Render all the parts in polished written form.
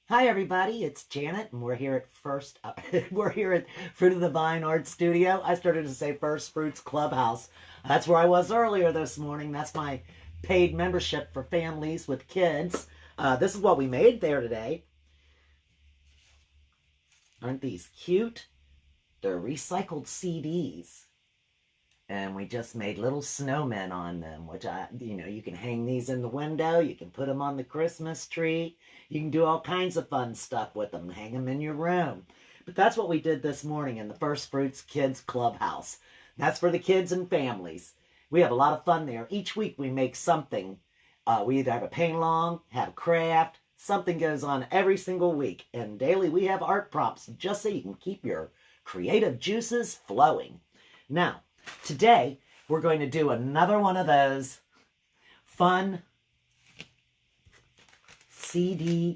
Hi everybody, it's Janet, and we're here at we're here at Fruit of the Vine Art Studio. I started to say First Fruits Clubhouse. That's where I was earlier this morning. That's my paid membership for families with kids. This is what we made there today. Aren't these cute? They're recycled CDs. And we just made little snowmen on them, which you can hang these in the window. You can put them on the Christmas tree. You can do all kinds of fun stuff with them. Hang them in your room. But that's what we did this morning in the First Fruits Kids Clubhouse. That's for the kids and families. We have a lot of fun there. Each week we make something. We either have a paint-along, have a craft. Something goes on every single week. And daily we have art prompts just so you can keep your creative juices flowing. Now, today, we're going to do another one of those fun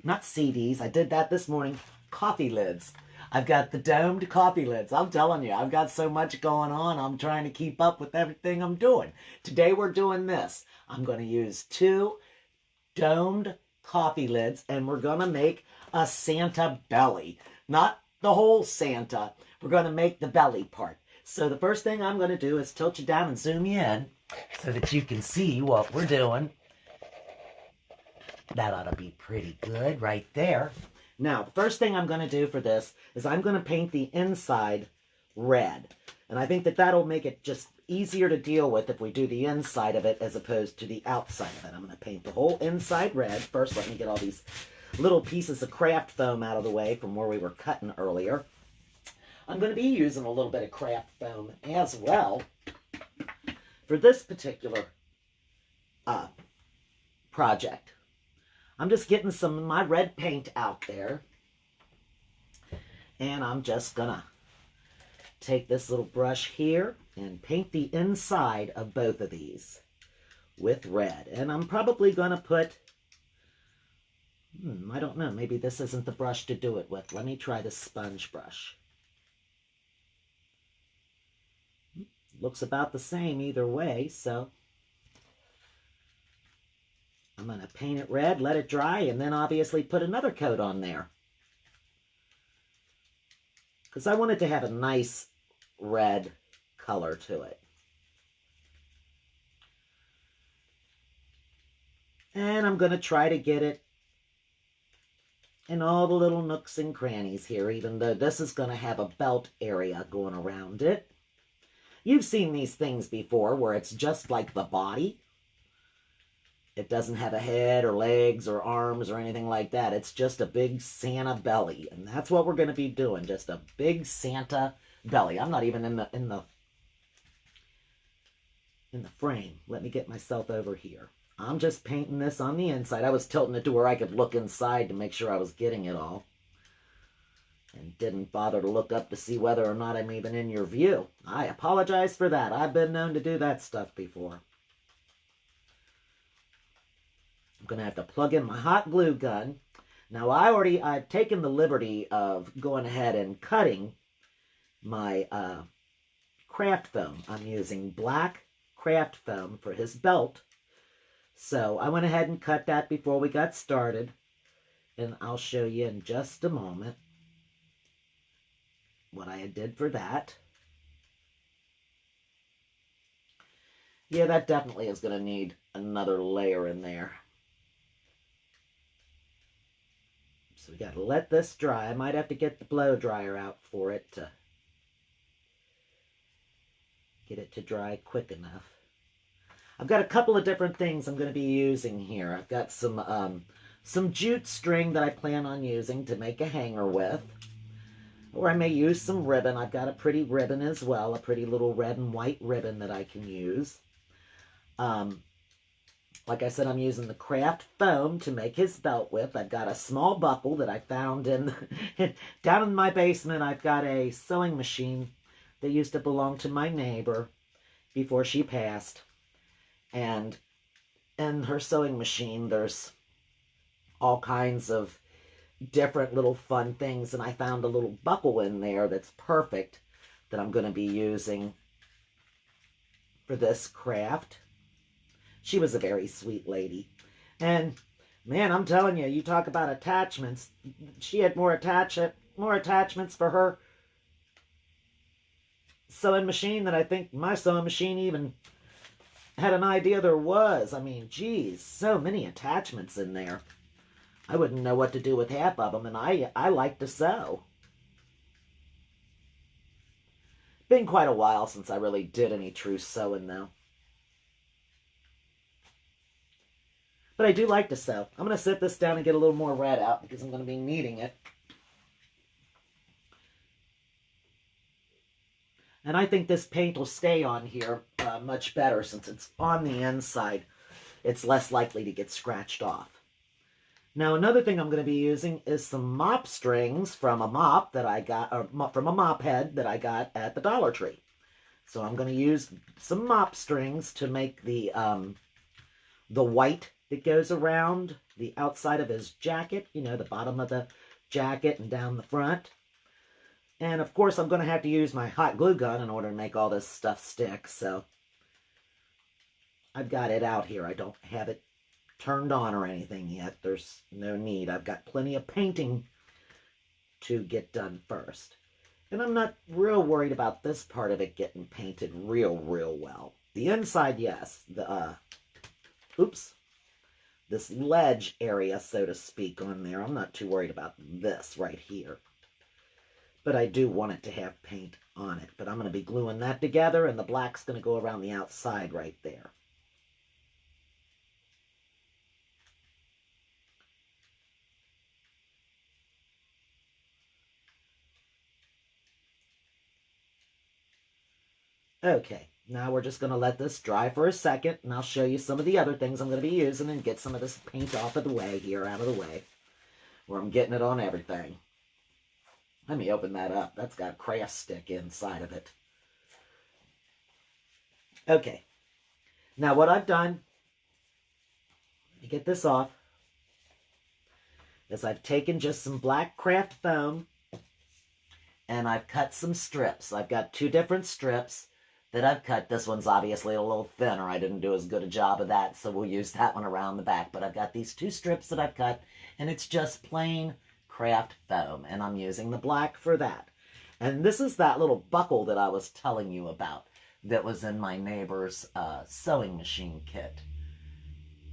not CDs, I did that this morning, coffee lids. I've got the domed coffee lids. I'm telling you, I've got so much going on, I'm trying to keep up with everything I'm doing. Today we're doing this. I'm going to use 2 domed coffee lids, and we're going to make a Santa belly. Not the whole Santa. We're going to make the belly part. So the first thing I'm going to do is tilt you down and zoom you in so that you can see what we're doing. That ought to be pretty good right there. Now, the first thing I'm going to do for this is I'm going to paint the inside red. And I think that that'll make it just easier to deal with if we do the inside of it as opposed to the outside of it. I'm going to paint the whole inside red. First, let me get all these little pieces of craft foam out of the way from where we were cutting earlier. I'm going to be using a little bit of craft foam as well for this particular project. I'm just getting some of my red paint out there, and I'm just going to take this little brush here and paint the inside of both of these with red. And I'm probably going to put, I don't know, maybe this isn't the brush to do it with. Let me try the sponge brush. Looks about the same either way, so I'm going to paint it red, let it dry, and then obviously put another coat on there. Because I want it to have a nice red color to it. And I'm going to try to get it in all the little nooks and crannies here, even though this is going to have a belt area going around it. You've seen these things before where it's just like the body. It doesn't have a head or legs or arms or anything like that. It's just a big Santa belly. And that's what we're going to be doing, just a big Santa belly. I'm not even in the frame. Let me get myself over here. I'm just painting this on the inside. I was tilting it to where I could look inside to make sure I was getting it all. And didn't bother to look up to see whether or not I'm even in your view. I apologize for that. I've been known to do that stuff before. I'm going to have to plug in my hot glue gun. Now, I've taken the liberty of going ahead and cutting my craft foam. I'm using black craft foam for his belt. So I went ahead and cut that before we got started. And I'll show you in just a moment what I did for that. Yeah, that definitely is going to need another layer in there. So we got to let this dry. I might have to get the blow dryer out for it to get it to dry quick enough. I've got a couple of different things I'm going to be using here. I've got some jute string that I plan on using to make a hanger with. Or I may use some ribbon. I've got a pretty ribbon as well, a pretty little red and white ribbon that I can use. Like I said, I'm using the craft foam to make his belt with. I've got a small buckle that I found down in my basement. I've got a sewing machine that used to belong to my neighbor before she passed. And in her sewing machine, there's all kinds of different little fun things, and I found a little buckle in there that's perfect that I'm going to be using for this craft. She was a very sweet lady. And Man, I'm telling you, you talk about attachments. She had more attachments for her sewing machine than I think my sewing machine even had an idea there was. I mean, geez, so many attachments in there. I wouldn't know what to do with half of them, and I like to sew. Been quite a while since I really did any true sewing, though. But I do like to sew. I'm going to set this down and get a little more red out because I'm going to be needing it. And I think this paint will stay on here much better since it's on the inside. It's less likely to get scratched off. Now, another thing I'm going to be using is some mop strings from a mop that I got, or from a mop head that I got at the Dollar Tree. So I'm going to use some mop strings to make the white that goes around the outside of his jacket, you know, the bottom of the jacket and down the front. And of course, I'm going to have to use my hot glue gun in order to make all this stuff stick. So I've got it out here. I don't have it turned on or anything yet. There's no need. I've got plenty of painting to get done first. And I'm not real worried about this part of it getting painted real well. The inside, yes. This ledge area, so to speak, on there. I'm not too worried about this right here. But I do want it to have paint on it. But I'm going to be gluing that together, and the black's going to go around the outside right there. Okay, now we're just going to let this dry for a second, and I'll show you some of the other things I'm going to be using and get some of this paint off of the way here, out of the way, where I'm getting it on everything. Let me open that up. That's got a craft stick inside of it. Okay, now what I've done, to get this off, is I've taken just some black craft foam, and I've cut some strips. I've got 2 different strips that I've cut. This one's obviously a little thinner. I didn't do as good a job of that, so we'll use that one around the back. But I've got these 2 strips that I've cut, and it's just plain craft foam, and I'm using the black for that. And this is that little buckle that I was telling you about that was in my neighbor's sewing machine kit.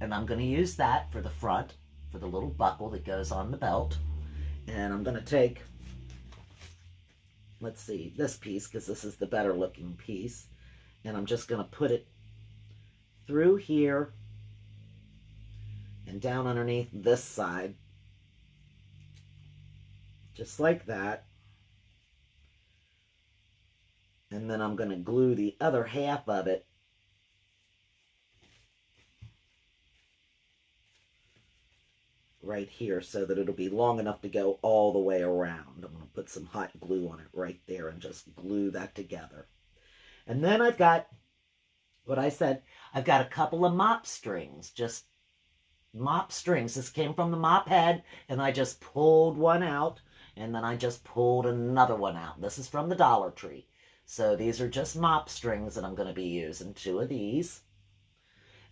And I'm going to use that for the front, for the little buckle that goes on the belt. And I'm going to take, let's see, this piece, because this is the better looking piece. And I'm just going to put it through here and down underneath this side. Just like that. And then I'm going to glue the other half of it right here so that it'll be long enough to go all the way around. I'm going to put some hot glue on it right there and just glue that together. And then I've got, what I said, I've got a couple of mop strings, just mop strings. This came from the mop head, and I just pulled one out, and then I just pulled another one out. This is from the Dollar Tree. So these are just mop strings that I'm going to be using, 2 of these.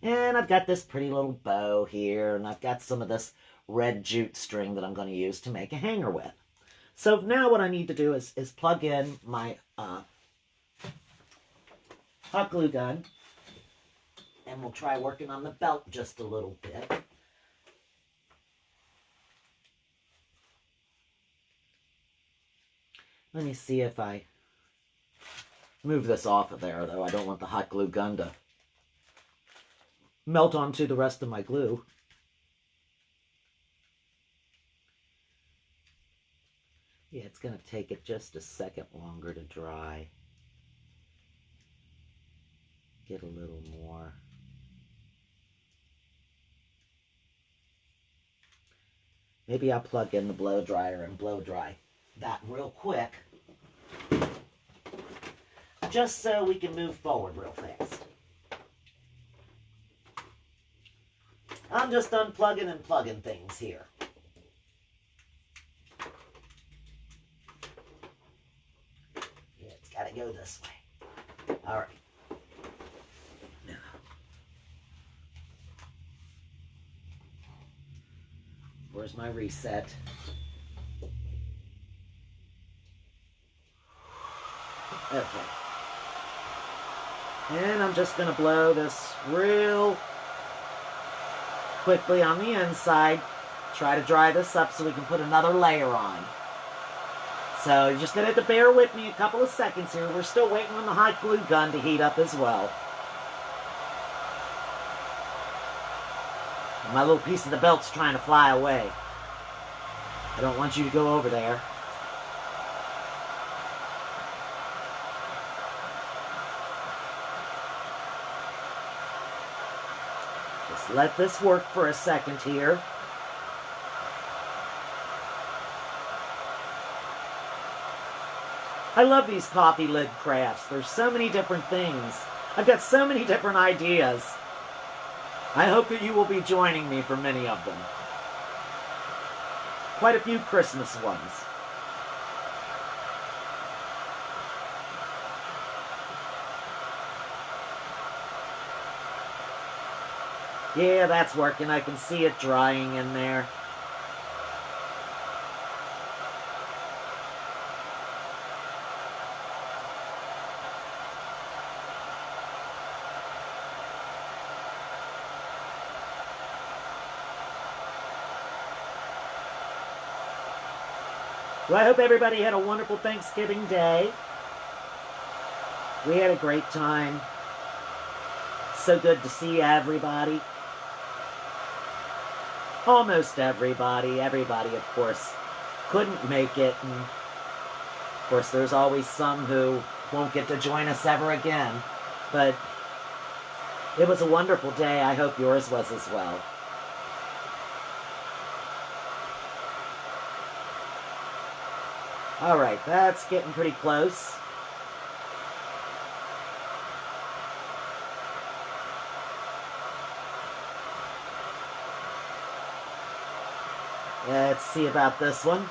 And I've got this pretty little bow here, and I've got some of this red jute string that I'm going to use to make a hanger with. So now what I need to do is plug in my hot glue gun, and we'll try working on the belt just a little bit. Let me see if I move this off of there, though. I don't want the hot glue gun to melt onto the rest of my glue. Yeah, it's going to take it just a second longer to dry. Get a little more. Maybe I'll plug in the blow dryer and blow dry that real quick, just so we can move forward real fast. I'm just unplugging and plugging things here. Yeah, it's got to go this way. All right. Where's my reset? Okay. And I'm just going to blow this real quickly on the inside. Try to dry this up so we can put another layer on. So you're just going to have to bear with me a couple of seconds here. We're still waiting on the hot glue gun to heat up as well. And my little piece of the belt's trying to fly away. I don't want you to go over there. Just let this work for a second here. I love these coffee lid crafts. There's so many different things. I've got so many different ideas. I hope that you will be joining me for many of them. Quite a few Christmas ones. Yeah, that's working. I can see it drying in there. Well, I hope everybody had a wonderful Thanksgiving day. We had a great time. So good to see everybody. Almost everybody. Everybody, of course, couldn't make it. And of course, there's always some who won't get to join us ever again. But it was a wonderful day. I hope yours was as well. All right, that's getting pretty close. Let's see about this one.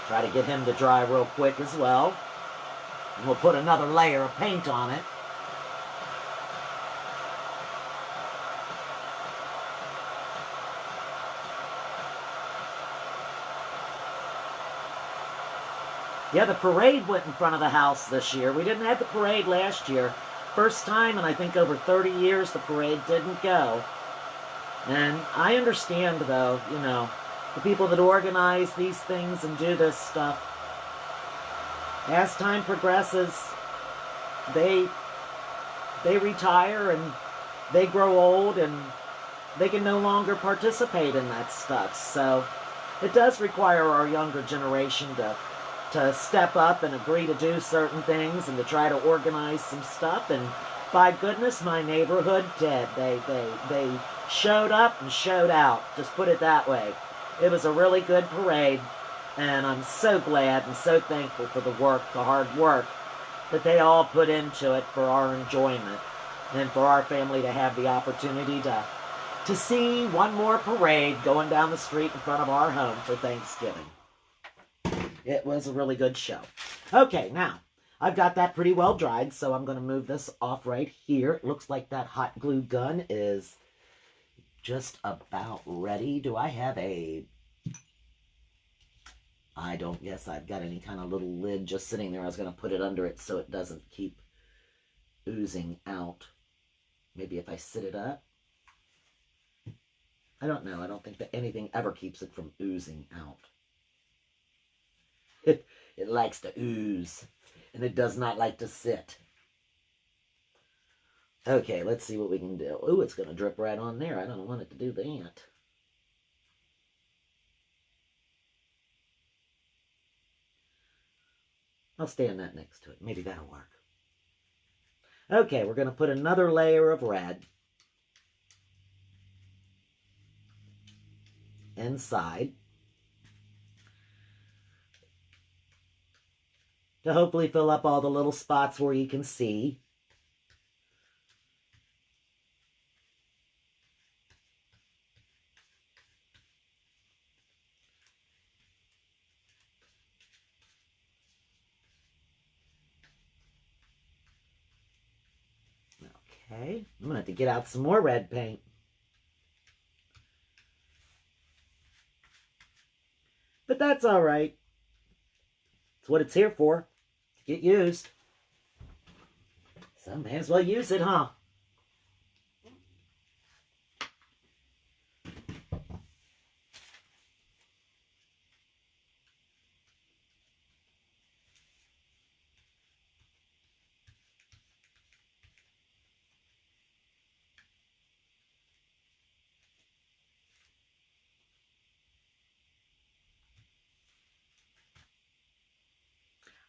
Try to get him to dry real quick as well. And we'll put another layer of paint on it. Yeah, the parade went in front of the house this year. We didn't have the parade last year. First time in, I think, over 30 years the parade didn't go. And I understand, though, you know, the people that organize these things and do this stuff, as time progresses, they retire and they grow old and they can no longer participate in that stuff. So it does require our younger generation to step up and agree to do certain things and to try to organize some stuff. And by goodness, my neighborhood did. They showed up and showed out. Just put it that way. It was a really good parade, and I'm so glad and so thankful for the work, the hard work that they all put into it for our enjoyment and for our family to have the opportunity to see one more parade going down the street in front of our home for Thanksgiving. It was a really good show. Okay, now, I've got that pretty well dried, so I'm going to move this off right here. It looks like that hot glue gun is just about ready. Do I have a... I don't guess I've got any kind of little lid just sitting there. I was going to put it under it so it doesn't keep oozing out. Maybe if I sit it up. I don't know. I don't think that anything ever keeps it from oozing out. It likes to ooze, and it does not like to sit. Okay, let's see what we can do. Ooh, it's going to drip right on there. I don't want it to do that. I'll stand that next to it. Maybe that'll work. Okay, we're going to put another layer of red inside to hopefully fill up all the little spots where you can see. Okay, I'm going to have to get out some more red paint. That's all right. It's what it's here for. To get used. So may as well use it, huh?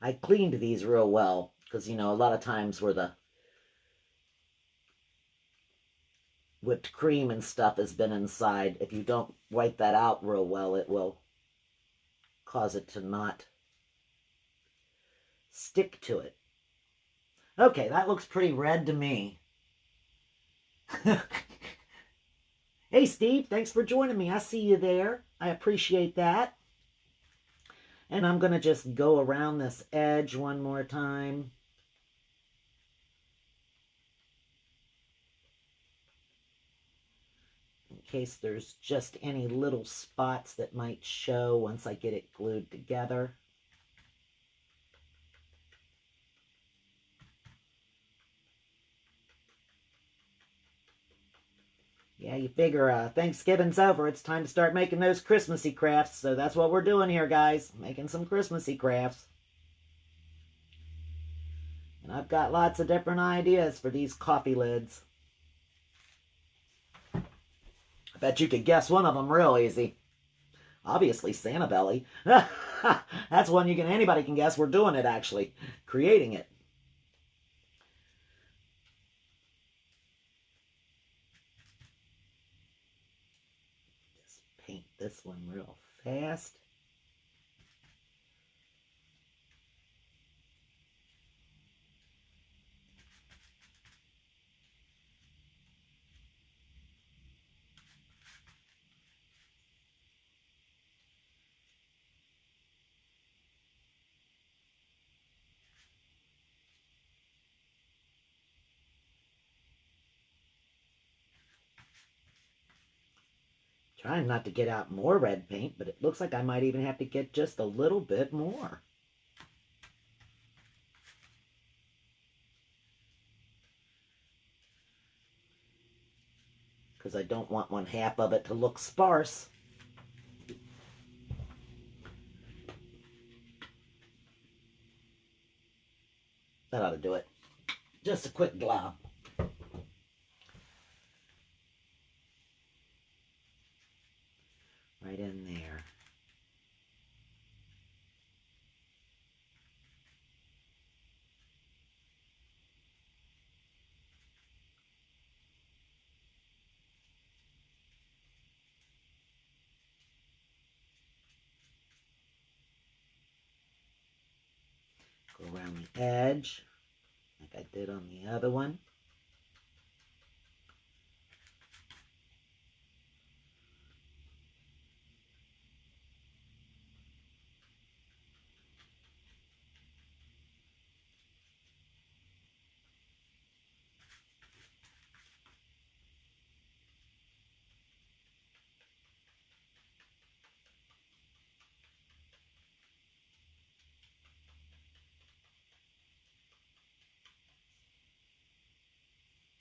I cleaned these real well because, you know, a lot of times where the whipped cream and stuff has been inside, if you don't wipe that out real well, it will cause it to not stick to it. Okay, that looks pretty red to me. Hey, Steve, thanks for joining me. I see you there. I appreciate that. And I'm going to just go around this edge one more time. In case there's just any little spots that might show once I get it glued together. Yeah, you figure Thanksgiving's over. It's time to start making those Christmassy crafts. So that's what we're doing here, guys. Making some Christmassy crafts. And I've got lots of different ideas for these coffee lids. I bet you could guess one of them real easy. Obviously, Santa Belly. That's one anybody can guess. We're doing it, actually. Creating it. Just paint this one real fast. Trying not to get out more red paint, but it looks like I might even have to get just a little bit more. Because I don't want one half of it to look sparse. That ought to do it. Just a quick glob. Right in there. Go around the edge, like I did on the other one.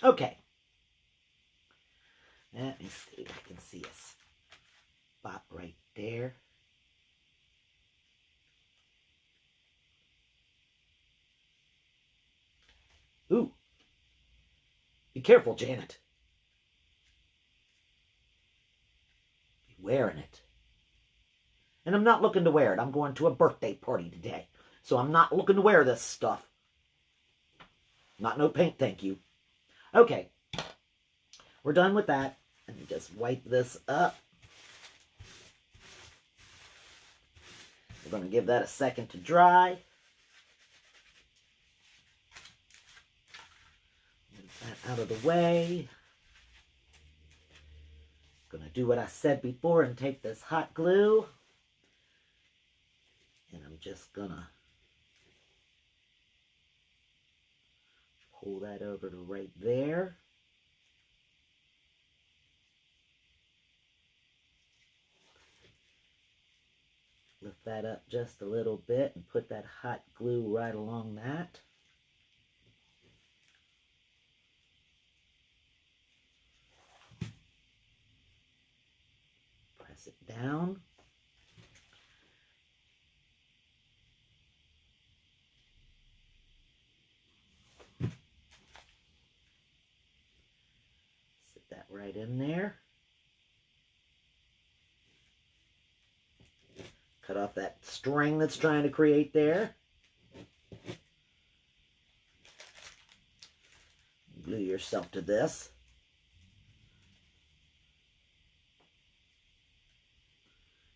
Okay. Let me see if I can see a spot right there. Ooh. Be careful, Janet. Be wearing it. And I'm not looking to wear it. I'm going to a birthday party today. So I'm not looking to wear this stuff. Not no paint, thank you. Okay. We're done with that. Let me just wipe this up. We're going to give that a second to dry. Get that out of the way. Going to do what I said before and take this hot glue. And I'm just going to pull that over to right there. Lift that up just a little bit and put that hot glue right along that. Press it down. Sit that right in there. Cut off that string that's trying to create there. Glue yourself to this.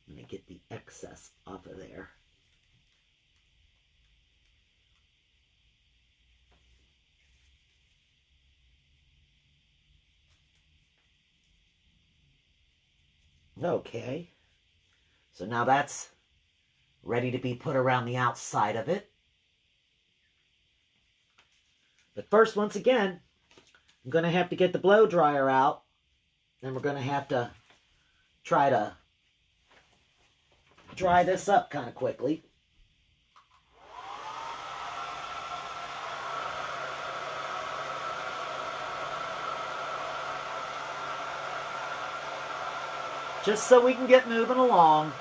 Let me get the excess off of there. Okay. So now that's ready to be put around the outside of it. But first, once again, I'm going to have to get the blow dryer out, and we're going to have to try to dry this up kind of quickly. Just so we can get moving along.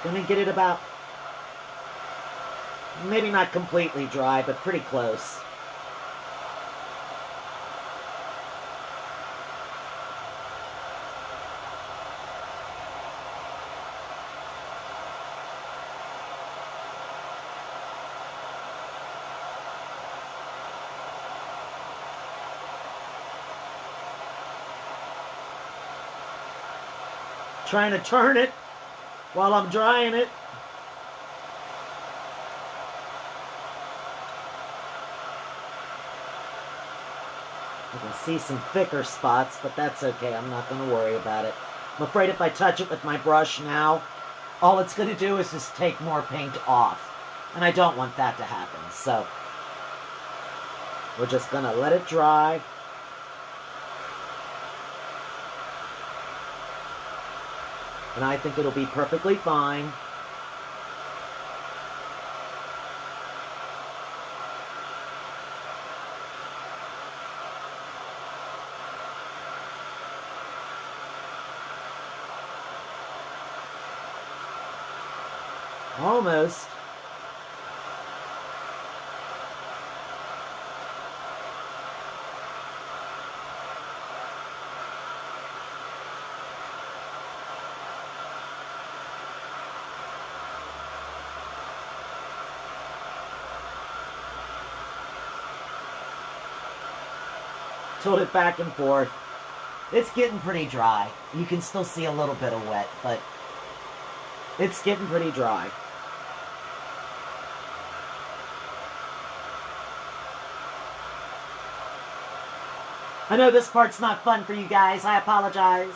Gonna get it about, maybe not completely dry, but pretty close. Trying to turn it while I'm drying it. You can see some thicker spots, but that's okay. I'm not going to worry about it. I'm afraid if I touch it with my brush now, all it's going to do is just take more paint off. And I don't want that to happen. So we're just going to let it dry. And I think it'll be perfectly fine. Almost. Tilt it back and forth. It's getting pretty dry. You can still see a little bit of wet, but it's getting pretty dry. I know this part's not fun for you guys. I apologize.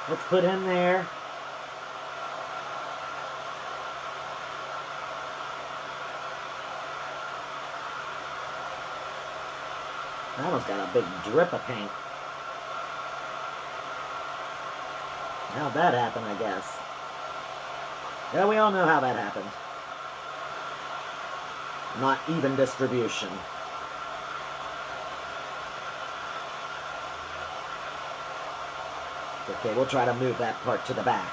Let's put him there. That one's got a big drip of paint. How'd that happen, I guess? Yeah, we all know how that happened. Not even distribution. Okay, we'll try to move that part to the back.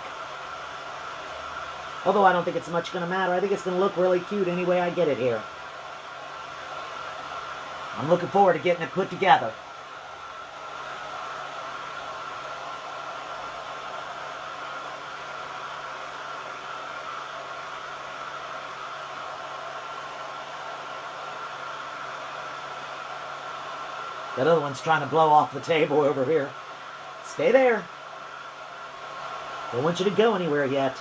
Although I don't think it's much going to matter. I think it's going to look really cute any way I get it here. I'm looking forward to getting it put together. That other one's trying to blow off the table over here. Stay there. Don't want you to go anywhere yet.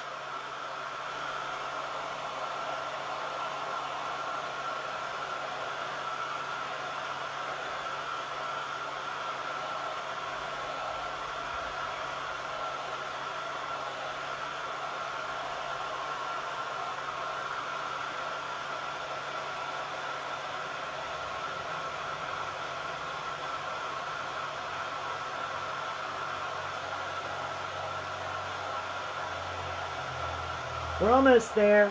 We're almost there.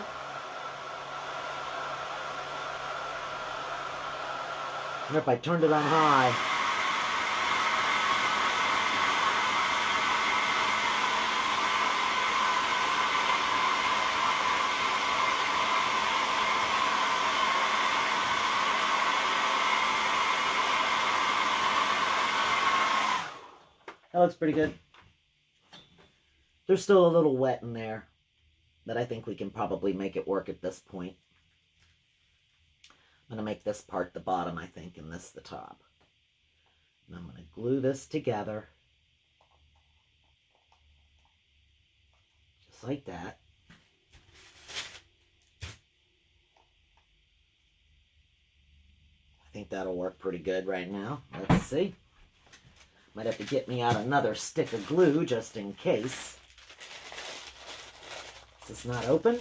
I wonder if I turned it on high. That looks pretty good. There's still a little wet in there, but I think we can probably make it work at this point. I'm going to make this part the bottom, I think, and this the top. And I'm going to glue this together. Just like that. I think that'll work pretty good right now. Let's see. Might have to get me out another stick of glue just in case. Is this not open?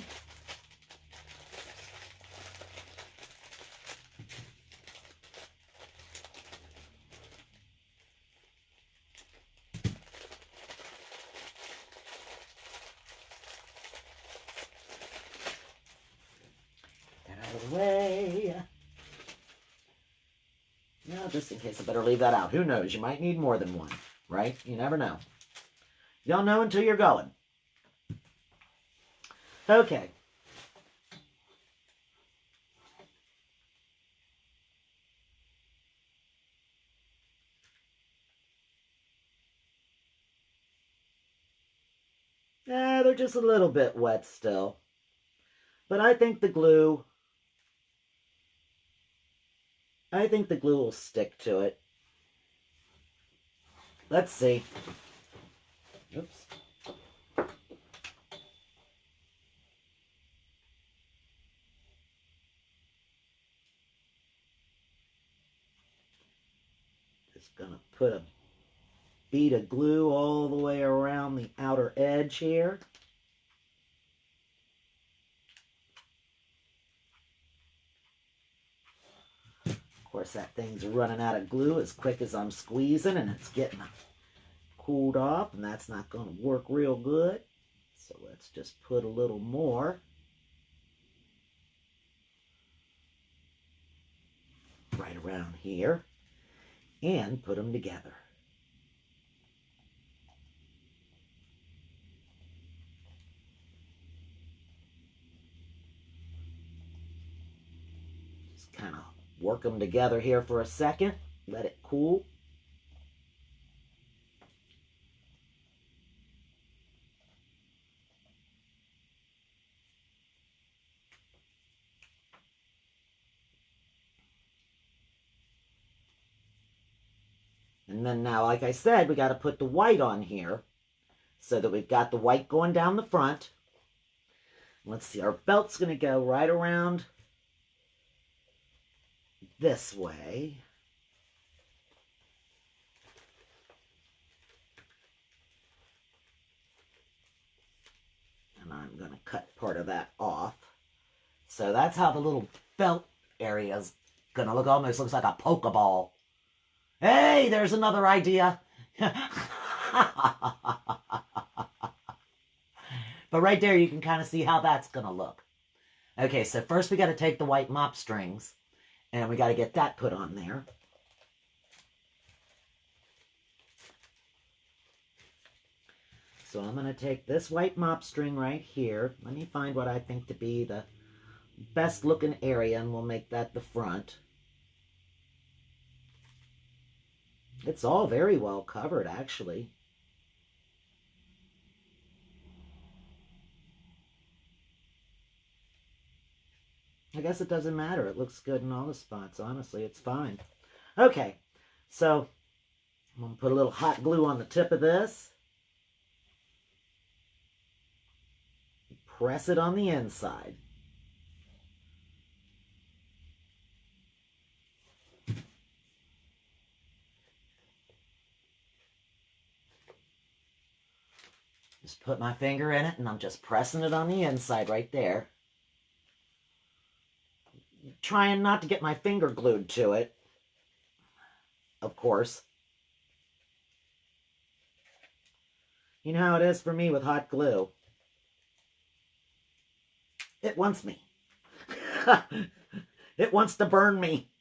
Way. Now, just in case, I better leave that out. Who knows? You might need more than one, right? You never know. You don't know until you're going. Okay. They're just a little bit wet still. But I think the glue will stick to it. Let's see. Oops. Just gonna put a bead of glue all the way around the outer edge here. Of course, that thing's running out of glue as quick as I'm squeezing, and it's getting cooled off, and that's not going to work real good. So let's just put a little more right around here and put them together. Just kind of work them together here for a second. Let it cool. And then now, like I said, we got to put the white on here so that we've got the white going down the front. Let's see, our belt's going to go right around this way. And I'm going to cut part of that off. So that's how the little belt area is going to look. Almost looks like a Pokeball. Hey, there's another idea. But right there, you can kind of see how that's going to look. Okay, so first we got to take the white mop strings, and we got to get that put on there. So I'm going to take this white mop string right here. Let me find what I think to be the best looking area, and we'll make that the front. It's all very well covered, actually. I guess it doesn't matter. It looks good in all the spots. Honestly, it's fine. Okay, so I'm going to put a little hot glue on the tip of this. Press it on the inside. Just put my finger in it, and I'm just pressing it on the inside right there. Trying not to get my finger glued to it, of course. You know how it is for me with hot glue. It wants me. It wants to burn me.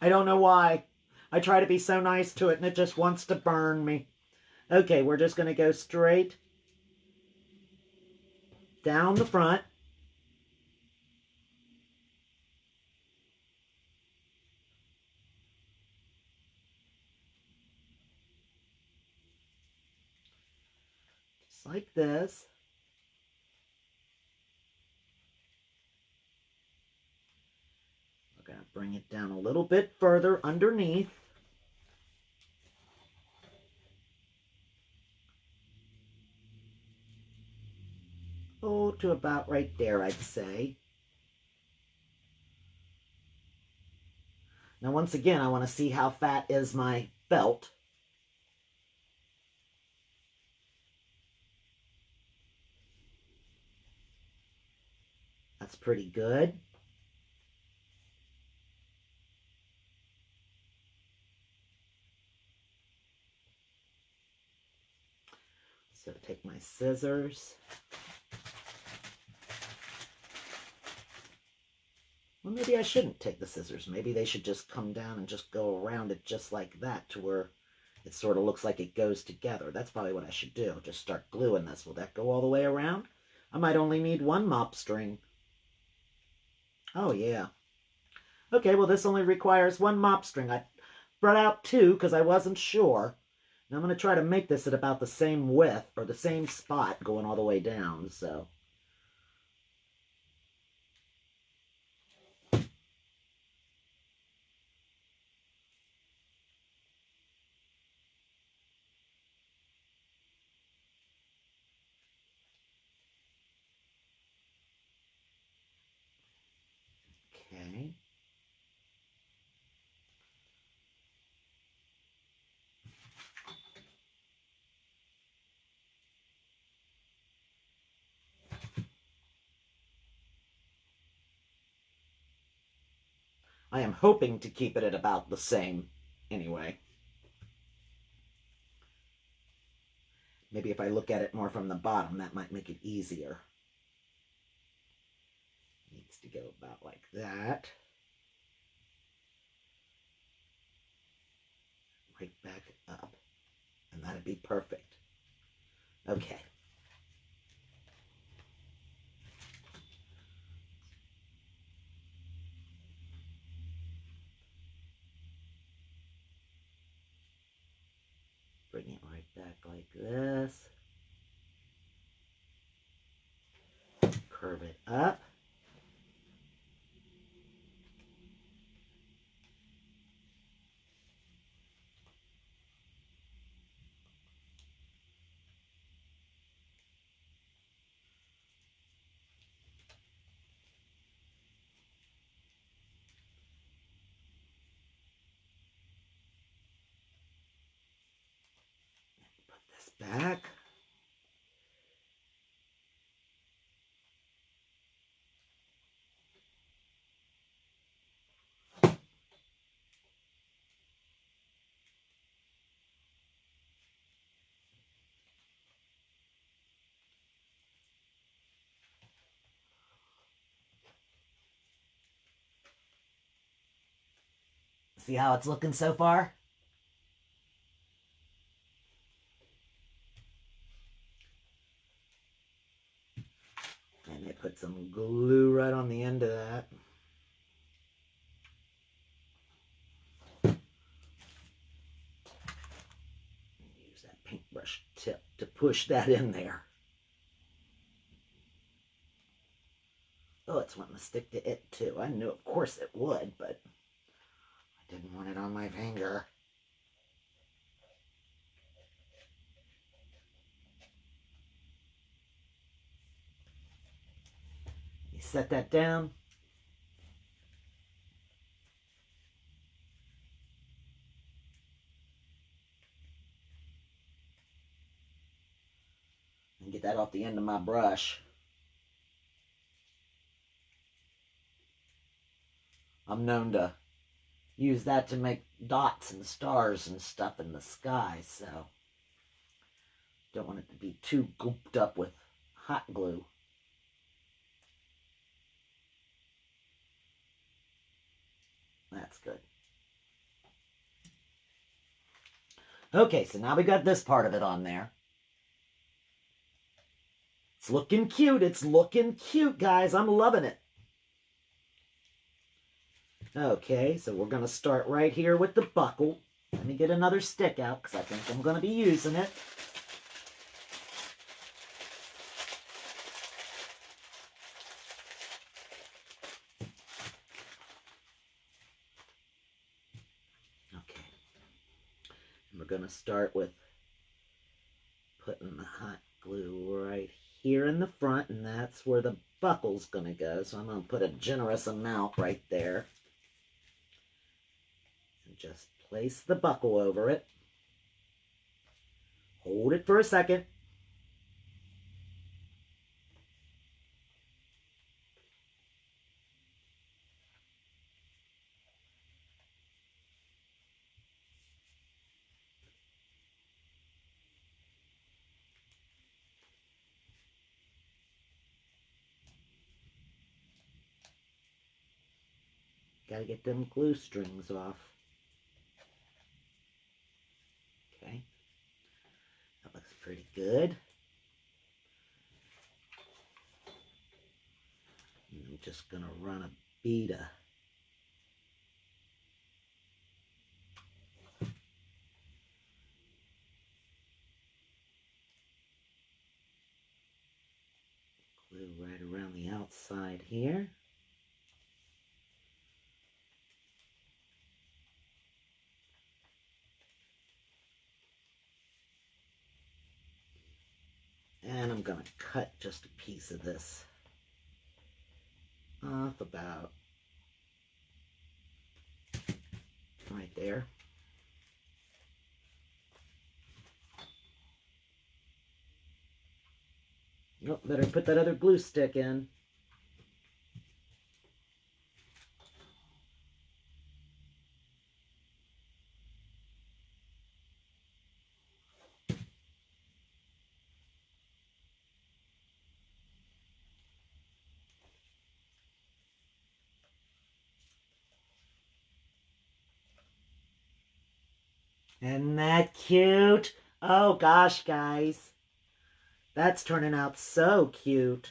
I don't know why. I try to be so nice to it, and it just wants to burn me. Okay, we're just going to go straight down the front. Just like this. We're going to bring it down a little bit further underneath. Oh, to about right there, I'd say. Now, once again, I want to see how fat is my belt. That's pretty good. So take my scissors. Well, maybe I shouldn't take the scissors. Maybe they should just come down and just go around it just like that to where it sort of looks like it goes together. That's probably what I should do. Just start gluing this. Will that go all the way around? I might only need one mop string. Oh, yeah. Okay, well, this only requires one mop string. I brought out two because I wasn't sure. Now I'm going to try to make this at about the same width or the same spot going all the way down, so... Okay. I am hoping to keep it at about the same anyway. Maybe if I look at it more from the bottom, that might make it easier. Needs to go about like that. Right back up. And that'd be perfect. Okay. Bring it right back like this. Curve it up. Put this back. See how it's looking so far? And they put some glue right on the end of that. Use that paintbrush tip to push that in there. Oh, it's wanting to stick to it too. I knew, of course, it would, but I didn't want it on my finger. You set that down. And get that off the end of my brush. I'm known to use that to make dots and stars and stuff in the sky, so don't want it to be too gooped up with hot glue. Okay, so now we got this part of it on there. It's looking cute. It's looking cute, guys. I'm loving it. Okay, so we're going to start right here with the buckle. Let me get another stick out because I think I'm going to be using it. Okay. And we're going to start with putting the hot glue right here in the front, and that's where the buckle's going to go. So I'm going to put a generous amount right there. And just place the buckle over it. Hold it for a second. Gotta get them glue strings off. Okay. That looks pretty good. And I'm just gonna run a bead of glue right around the outside here. And I'm going to cut just a piece of this off about right there. Oh, better put that other glue stick in. Isn't that cute? Oh gosh, guys. That's turning out so cute.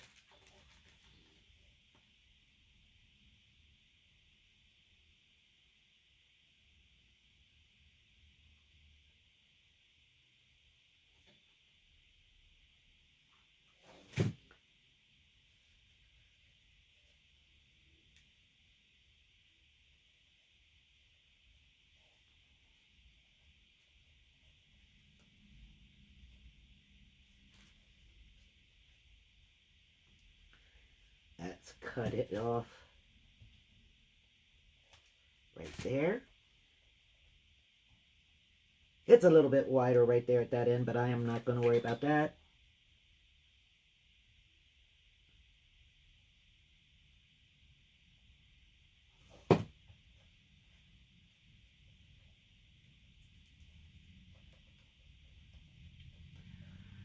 Let's cut it off right there. It's a little bit wider right there at that end, but I am not going to worry about that.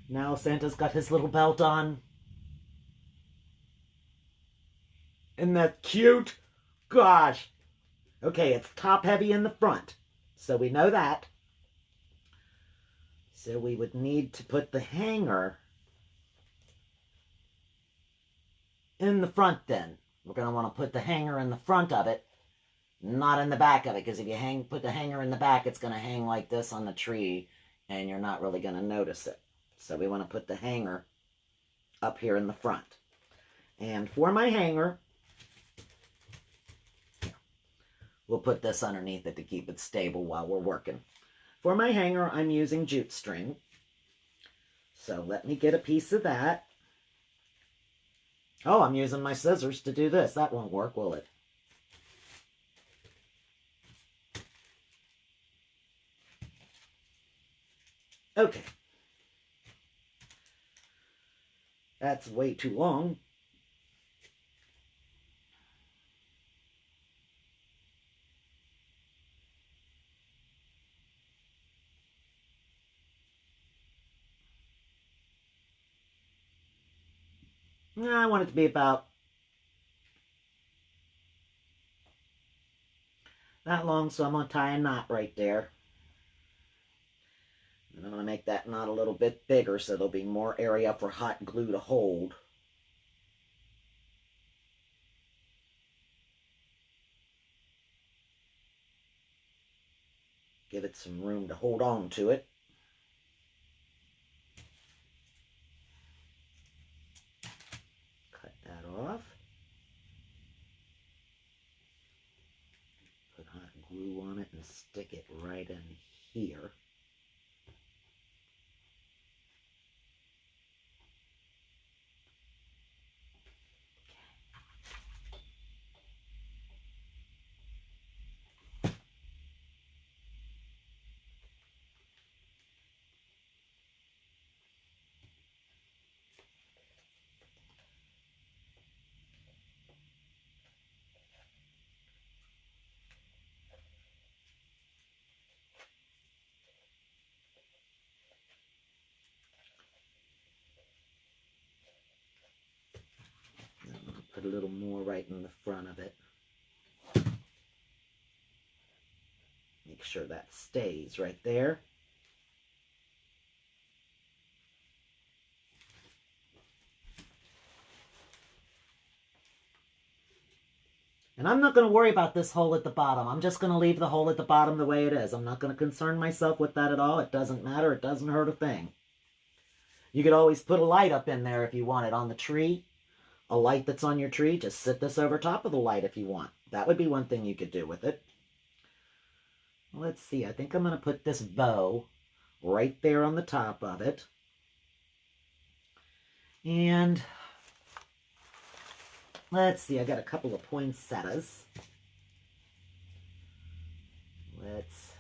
Now Santa's got his little belt on. Isn't that cute? Gosh. Okay, it's top heavy in the front. So we know that. So we would need to put the hanger in the front then. We're going to want to put the hanger in the front of it, not in the back of it, because if you put the hanger in the back, it's going to hang like this on the tree, and you're not really going to notice it. So we want to put the hanger up here in the front. And for my hanger, we'll put this underneath it to keep it stable while we're working. For my hanger, I'm using jute string. So let me get a piece of that. Oh, I'm using my scissors to do this. That won't work, will it? Okay. That's way too long. I want it to be about that long, so I'm going to tie a knot right there. And I'm going to make that knot a little bit bigger so there'll be more area for hot glue to hold. Give it some room to hold on to it. Cut that off. Put hot glue on it and stick it right in here. Put a little more right in the front of it. Make sure that stays right there. And I'm not going to worry about this hole at the bottom. I'm just going to leave the hole at the bottom the way it is. I'm not going to concern myself with that at all. It doesn't matter. It doesn't hurt a thing. You could always put a light up in there if you want it on the tree. A light that's on your tree, just sit this over top of the light if you want. That would be one thing you could do with it. Let's see, I think I'm going to put this bow right there on the top of it. And let's see, I got a couple of poinsettias. Let's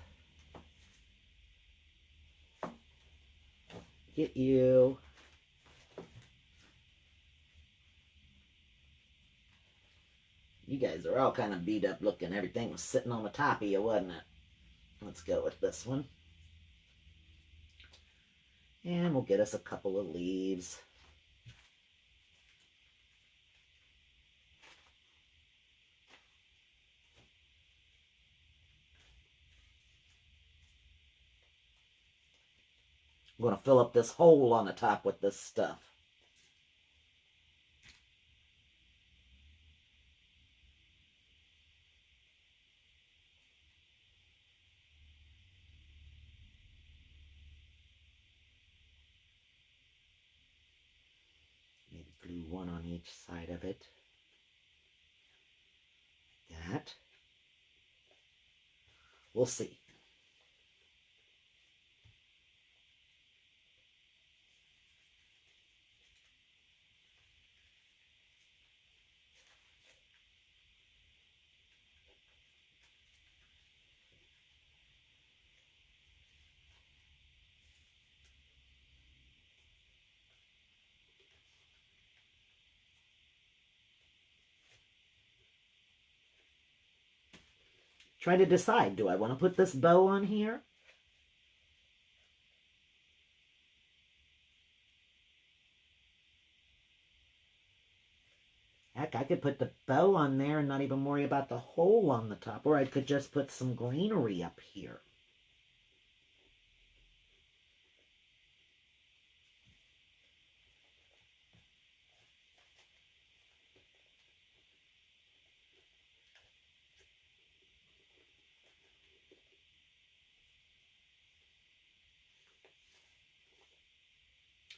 get you. You guys are all kind of beat up looking. Everything was sitting on the top of you, wasn't it? Let's go with this one. And we'll get us a couple of leaves. I'm going to fill up this hole on the top with this stuff. Maybe glue one on each side of it. That. We'll see. Try to decide, do I want to put this bow on here? Heck, I could put the bow on there and not even worry about the hole on the top. Or I could just put some greenery up here.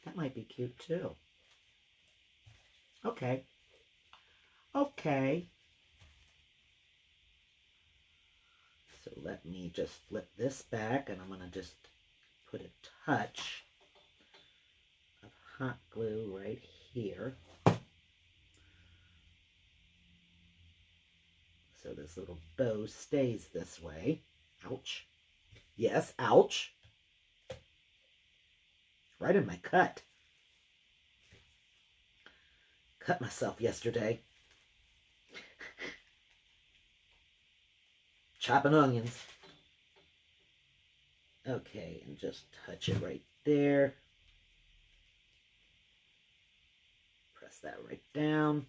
That might be cute too. Okay. Okay. So let me just flip this back and I'm going to just put a touch of hot glue right here. So this little bow stays this way. Ouch. Yes, ouch. Right in my cut. Cut myself yesterday. Chopping onions. Okay, and just touch it right there. Press that right down.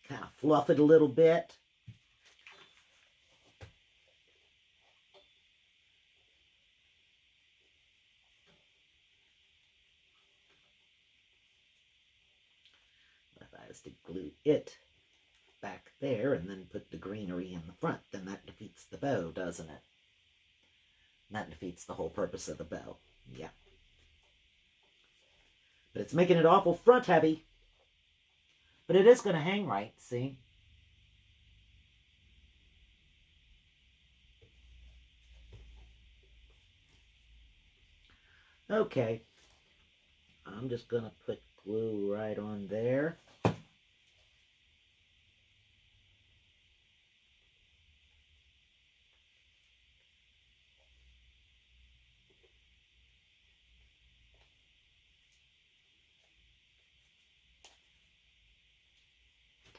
Kind of fluff it a little bit. If I was to glue it back there and then put the greenery in the front, then that defeats the bow, doesn't it? That defeats the whole purpose of the bow. Yeah. But it's making it awful front heavy. But it is going to hang right, see? Okay. I'm just going to put glue right on there.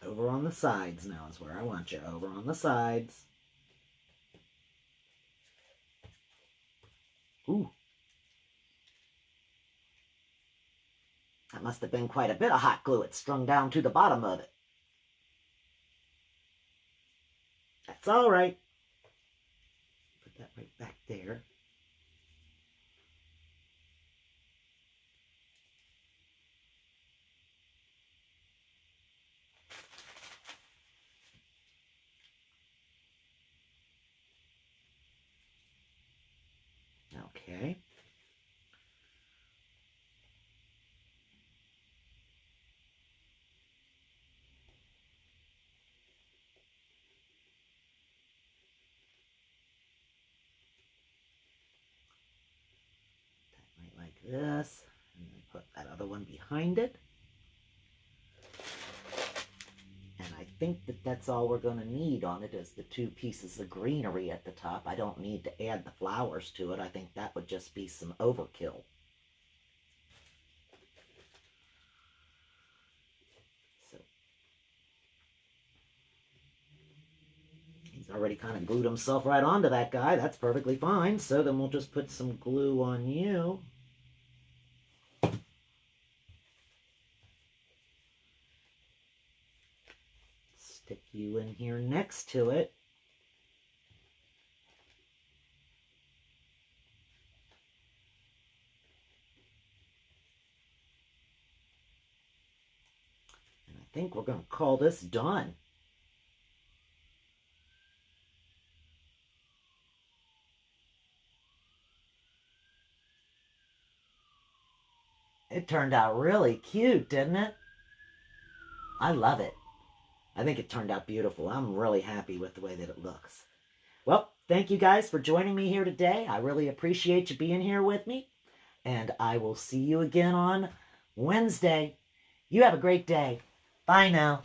Over on the sides now is where I want you. Over on the sides. Ooh. That must have been quite a bit of hot glue. It strung down to the bottom of it. That's all right. Put that right back there. Okay. That right like this. And then put that other one behind it. And I think that that's all we're going to need on it is the two pieces of greenery at the top. I don't need to add the flowers to it. I think that would just be some overkill. So he's already kind of glued himself right onto that guy. That's perfectly fine. So then we'll just put some glue on you. Stick you in here next to it. And I think we're going to call this done. It turned out really cute, didn't it? I love it. I think it turned out beautiful. I'm really happy with the way that it looks. Well, thank you guys for joining me here today. I really appreciate you being here with me. And I will see you again on Wednesday. You have a great day. Bye now.